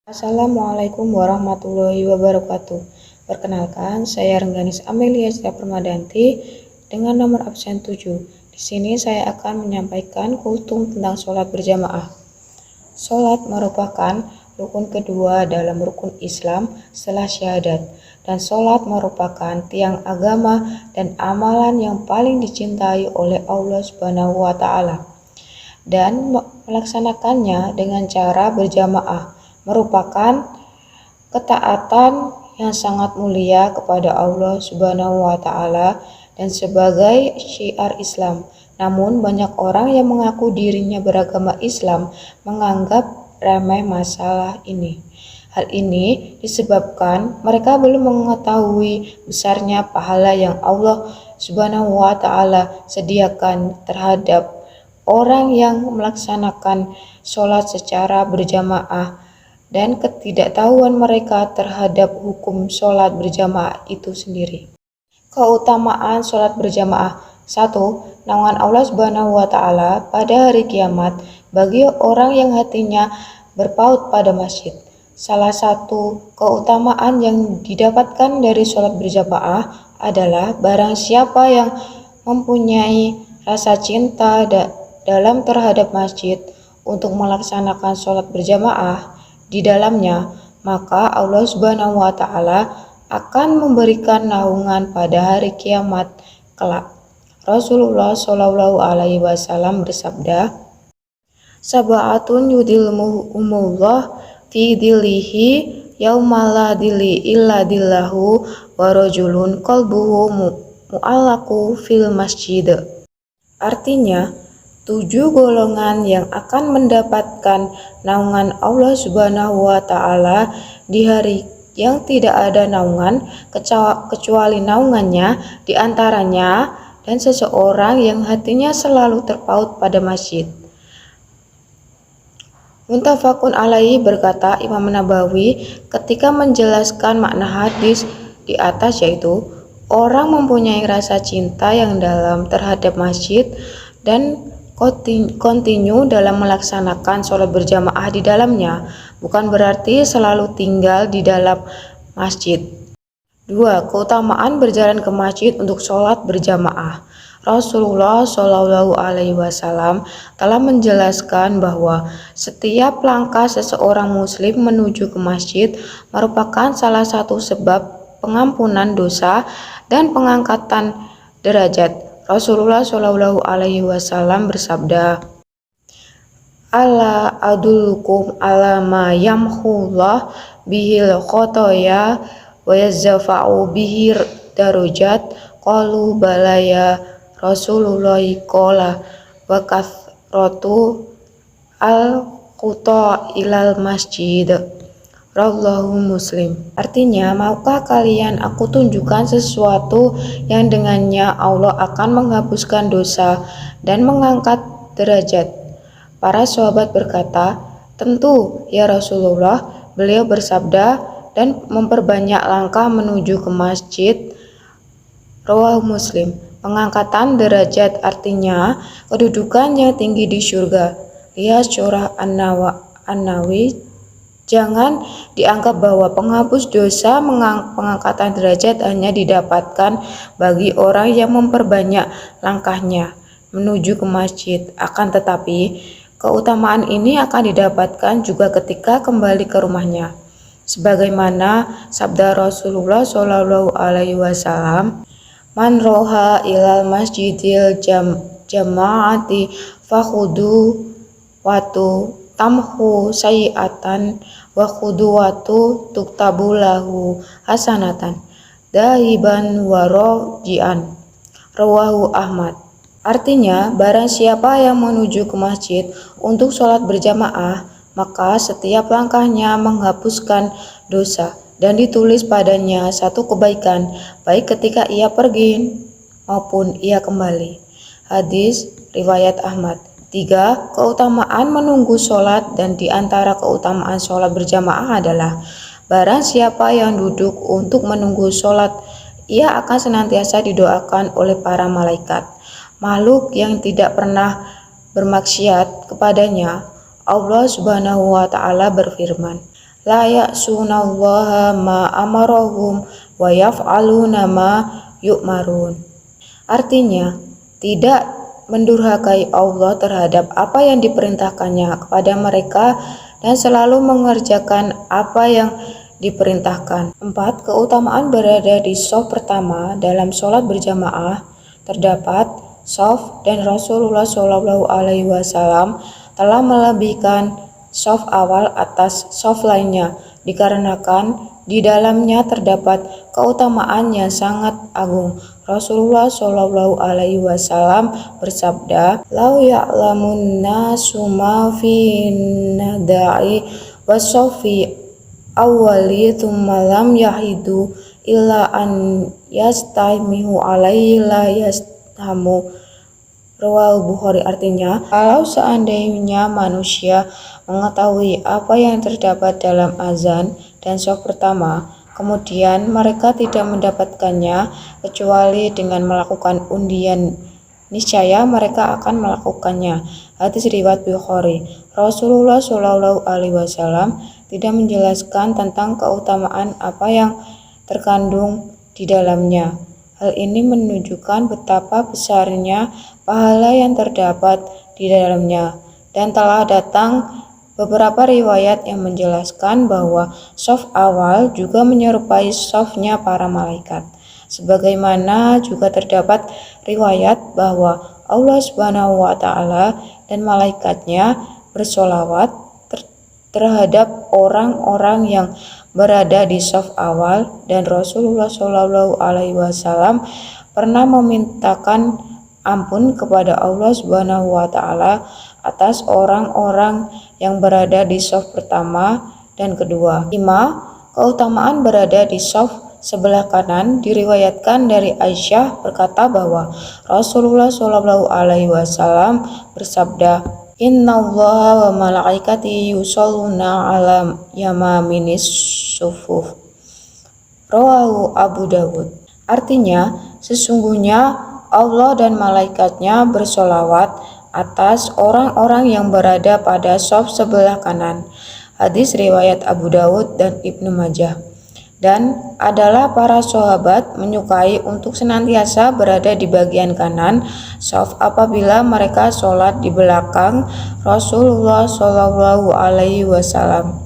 Assalamualaikum warahmatullahi wabarakatuh. Perkenalkan, saya Rengganis Amelia Citra Permadanti dengan nomor absen 7. Di sini saya akan menyampaikan kultum tentang sholat berjamaah. Sholat merupakan rukun kedua dalam rukun Islam setelah syahadat, dan sholat merupakan tiang agama dan amalan yang paling dicintai oleh Allah Subhanahu wa Ta'ala. Dan melaksanakannya dengan cara berjamaah merupakan ketaatan yang sangat mulia kepada Allah Subhanahu wa Ta'ala dan sebagai syiar Islam. Namun banyak orang yang mengaku dirinya beragama Islam menganggap remeh masalah ini. Hal ini disebabkan mereka belum mengetahui besarnya pahala yang Allah Subhanahu wa Ta'ala sediakan terhadap orang yang melaksanakan sholat secara berjamaah dan ketidaktahuan mereka terhadap hukum sholat berjamaah itu sendiri. Keutamaan sholat berjamaah. 1. Naungan Allah Subhanahu wa Ta'ala pada hari kiamat bagi orang yang hatinya berpaut pada masjid. Salah satu keutamaan yang didapatkan dari sholat berjamaah adalah barang siapa yang mempunyai rasa cinta dalam terhadap masjid untuk melaksanakan sholat berjamaah di dalamnya, maka Allah Subhanahu wa Ta'ala akan memberikan naungan pada hari kiamat kelak. Rasulullah Shallallahu alaihi wasallam bersabda, "Sab'atun yudhilluhumullah fi dhillihi yaumala dhilli illa dhillahu wa rajulun qalbuhu mu'allaqu fil masjid." Artinya, 7 golongan yang akan mendapatkan naungan Allah Subhanahu wa Ta'ala di hari yang tidak ada naungan kecuali naungannya, di antaranya dan seseorang yang hatinya selalu terpaut pada masjid. Muttafaqun alaihi, berkata Imam Nabawi ketika menjelaskan makna hadis di atas, yaitu orang mempunyai rasa cinta yang dalam terhadap masjid dan kontinu dalam melaksanakan sholat berjamaah di dalamnya, bukan berarti selalu tinggal di dalam masjid. 2. Keutamaan berjalan ke masjid untuk sholat berjamaah. Rasulullah Shallallahu alaihi wasallam telah menjelaskan bahwa setiap langkah seseorang muslim menuju ke masjid merupakan salah satu sebab pengampunan dosa dan pengangkatan derajat. Rasulullah Shallallahu alaihi wasallam bersabda, "Ala adullukum ala ma yamhullah bihil khotoya wa yazfa'u bihir darujat." Qalu balaya Rasulullah, qala wa kathratu al khuta ilal masjid. Rawahu Muslim. Artinya, maukah kalian aku tunjukkan sesuatu yang dengannya Allah akan menghapuskan dosa dan mengangkat derajat? Para sahabat berkata, "Tentu ya Rasulullah." Beliau bersabda, "Dan memperbanyak langkah menuju ke masjid." Rawahu Muslim. Pengangkatan derajat artinya kedudukan yang tinggi di surga. Lihat surah An-Nawi. Jangan dianggap bahwa penghapus dosa pengangkatan derajat hanya didapatkan bagi orang yang memperbanyak langkahnya menuju ke masjid. Akan tetapi, keutamaan ini akan didapatkan juga ketika kembali ke rumahnya. Sebagaimana sabda Rasulullah Shallallahu alaihi wasallam, "Man roha ilal masjidil jama'ati fakhudu watu tamhu sayi'atan wa khuduwatu tuktabu lahu hasanatan dahiban wa rojian." Rawahu Ahmad. Artinya, barang siapa yang menuju ke masjid untuk sholat berjamaah, maka setiap langkahnya menghapuskan dosa dan ditulis padanya satu kebaikan, baik ketika ia pergi maupun ia kembali. Hadis riwayat Ahmad. 3. Keutamaan menunggu sholat, dan di antara keutamaan sholat berjamaah adalah barang siapa yang duduk untuk menunggu sholat, ia akan senantiasa didoakan oleh para malaikat, makhluk yang tidak pernah bermaksiat kepadanya. Allah Subhanahu wa Ta'ala berfirman, la ya'sunallaha ma amarahum wa yaf'aluna ma yu'marun. Artinya, tidak mendurhakai Allah terhadap apa yang diperintahkannya kepada mereka dan selalu mengerjakan apa yang diperintahkan. 4. Keutamaan berada di shaf pertama dalam sholat berjamaah. Terdapat shaf dan Rasulullah Shallallahu Alaihi Wasallam telah melebihkan shaf awal atas shaf lainnya, dikarenakan di dalamnya terdapat keutamaan yang sangat agung. Rasulullah Shallallahu Alaihi Wasallam bersabda, "Lau ya'lamun nasu ma fi nada'i wasofi awali thumma lam yahidu illa an yastamihu alaihi la yastamu." Rawahu Bukhari. Artinya, kalau seandainya manusia mengetahui apa yang terdapat dalam azan dan shaf pertama, kemudian mereka tidak mendapatkannya kecuali dengan melakukan undian, niscaya mereka akan melakukannya. Hadis riwayat Bukhari. Rasulullah Shallallahu Alaihi Wasallam tidak menjelaskan tentang keutamaan apa yang terkandung di dalamnya. Hal ini menunjukkan betapa besarnya pahala yang terdapat di dalamnya, dan telah datang beberapa riwayat yang menjelaskan bahwa shaf awal juga menyerupai shafnya para malaikat. Sebagaimana juga terdapat riwayat bahwa Allah Subhanahu wa Ta'ala dan malaikatnya bersolawat terhadap orang-orang yang berada di shaf awal, dan Rasulullah Shallallahu Alaihi Wasallam pernah memintakan ampun kepada Allah Subhanahu wa Ta'ala atas orang-orang yang berada di shaf pertama dan kedua. 5. Keutamaan berada di shaf sebelah kanan. Diriwayatkan dari Aisyah berkata bahwa Rasulullah Shallallahu Alaihi Wasallam bersabda, "Innallaha wa malaikatihi yusholluna ala yaminis sufuf." Rawahu Abu Dawud. Artinya, sesungguhnya Allah dan malaikatnya bersolawat atas orang-orang yang berada pada shaf sebelah kanan. Hadis riwayat Abu Dawud dan Ibnu Majah. Dan adalah para sahabat menyukai untuk senantiasa berada di bagian kanan shaf apabila mereka sholat di belakang Rasulullah Shallallahu Alaihi Wasallam.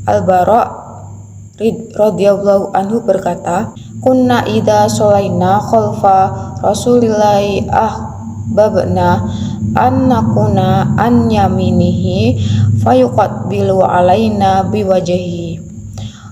Al-Bara radhiyallahu anhu berkata, "Kunna idza sholaina khalfa Rasulillahi ahbabna an nakuna an yaminihi fayuqabbilu alaina biwajhihi."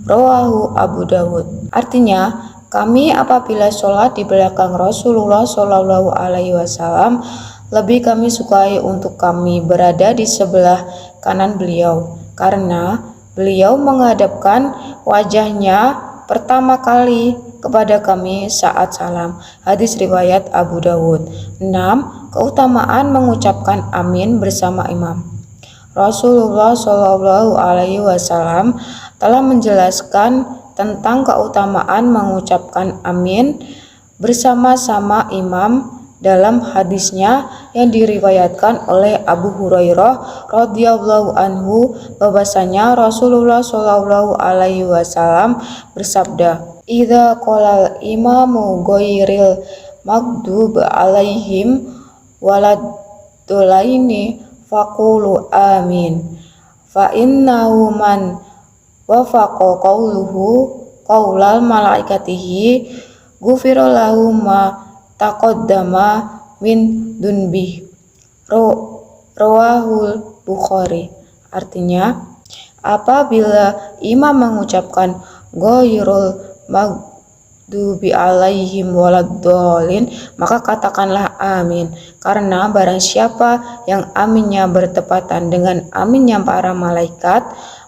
Rawahu Abu Dawud. Artinya, kami apabila sholat di belakang Rasulullah Shallallahu Alaihi Wasallam, lebih kami sukai untuk kami berada di sebelah kanan beliau, karena beliau menghadapkan wajahnya pertama kali kepada kami saat salam. Hadis riwayat Abu Dawud. 6. Keutamaan mengucapkan amin bersama imam. Rasulullah Shallallahu Alaihi Wasallam telah menjelaskan tentang keutamaan mengucapkan amin bersama-sama imam dalam hadisnya yang diriwayatkan oleh Abu Hurairah radhiyallahu anhu, bahwasanya Rasulullah Shallallahu Alaihi Wasallam bersabda, "Idza qalal imamu ghairil maghdub alaihim waladdalaini faqulu amin, fa innahu man wafaqa qauluhu qaulal malaikatihi ghufira lahu ma taqaddama min dunbih." Rawahul Bukhari. Artinya, apabila imam mengucapkan ghairul maghdubi alaihim waladdallin, maka katakanlah amin, karena barang siapa yang aminnya bertepatan dengan aminnya para malaikat,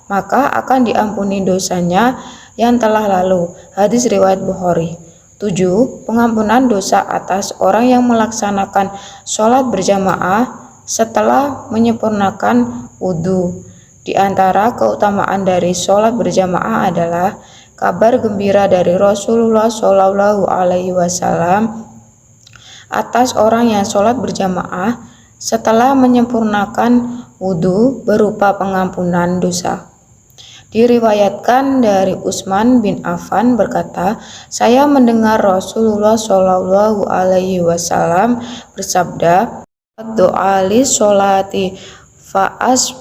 maka akan diampuni dosanya yang telah lalu. Hadis riwayat Bukhari. 7. Pengampunan dosa atas orang yang melaksanakan sholat berjamaah setelah menyempurnakan wudhu. Di antara keutamaan dari sholat berjamaah adalah kabar gembira dari Rasulullah Shallallahu Alaihi Wasallam atas orang yang sholat berjamaah setelah menyempurnakan wudhu berupa pengampunan dosa. Diriwayatkan dari Utsman bin Affan berkata, saya mendengar Rasulullah Shallallahu Alaihi Wasallam bersabda, doa li sholati faas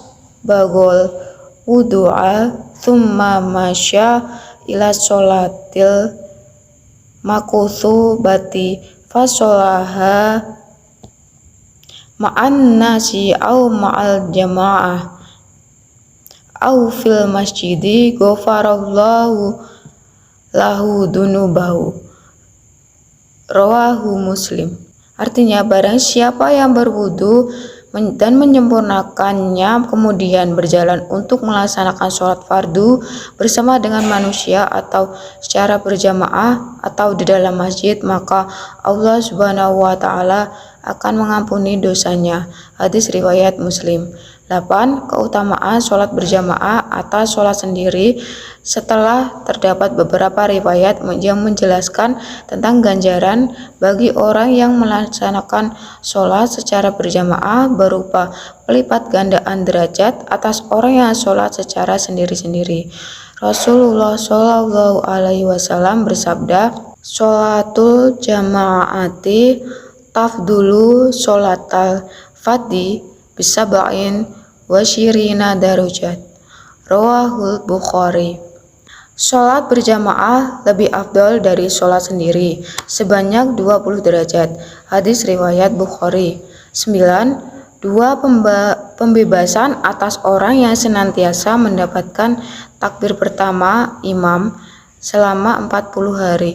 bagol wudu'a thumma masya ila sholatil makuthu bati fasolaha ma'an nasi au ma'al jamaah au fil masjidi ghafarallahu lahu dunubahu. Rawahu Muslim. Artinya, barang siapa yang berwudu dan menyempurnakannya kemudian berjalan untuk melaksanakan sholat fardu bersama dengan manusia atau secara berjamaah atau di dalam masjid, maka Allah Subhanahu wa Ta'ala akan mengampuni dosanya. Hadis riwayat Muslim. 8. Keutamaan sholat berjamaah atau sholat sendiri. Setelah terdapat beberapa riwayat yang menjelaskan tentang ganjaran bagi orang yang melaksanakan sholat secara berjamaah berupa pelipat gandaan derajat atas orang yang sholat secara sendiri-sendiri. Rasulullah Shallallahu Alaihi Wasallam bersabda, sholatul jamaati tafdulu sholatal fadhi bisab'in wa syirina darajat. Rawahul Bukhari. Sholat berjamaah lebih afdal dari sholat sendiri sebanyak 20 derajat. Hadis riwayat Bukhari. 9. Pembebasan atas orang yang senantiasa mendapatkan takbir pertama imam selama 40 hari.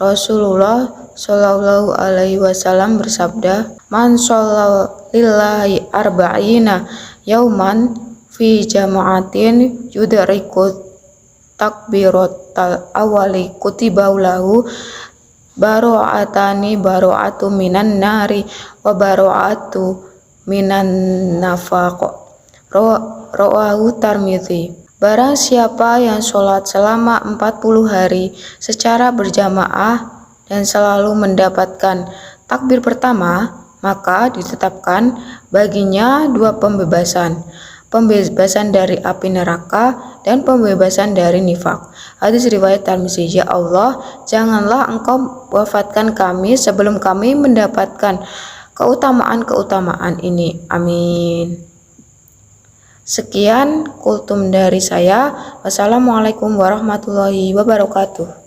Rasulullah Shallallahu Alaihi Wasallam bersabda, man sholal lillahi arba'ina yauman fi jama'atin yudrikut takbiratal awali kutiba lahu baro'atani baro'atu minan nari wa baro'atu minan nafaq. Rawahu Tirmidzi. Barang siapa yang sholat selama 40 hari secara berjamaah dan selalu mendapatkan takbir pertama, maka ditetapkan baginya 2 pembebasan. Pembebasan dari api neraka dan pembebasan dari nifak. Hadis riwayat Tirmidzi. Ya Allah, janganlah Engkau wafatkan kami sebelum kami mendapatkan keutamaan-keutamaan ini. Amin. Sekian kultum dari saya. Wassalamualaikum warahmatullahi wabarakatuh.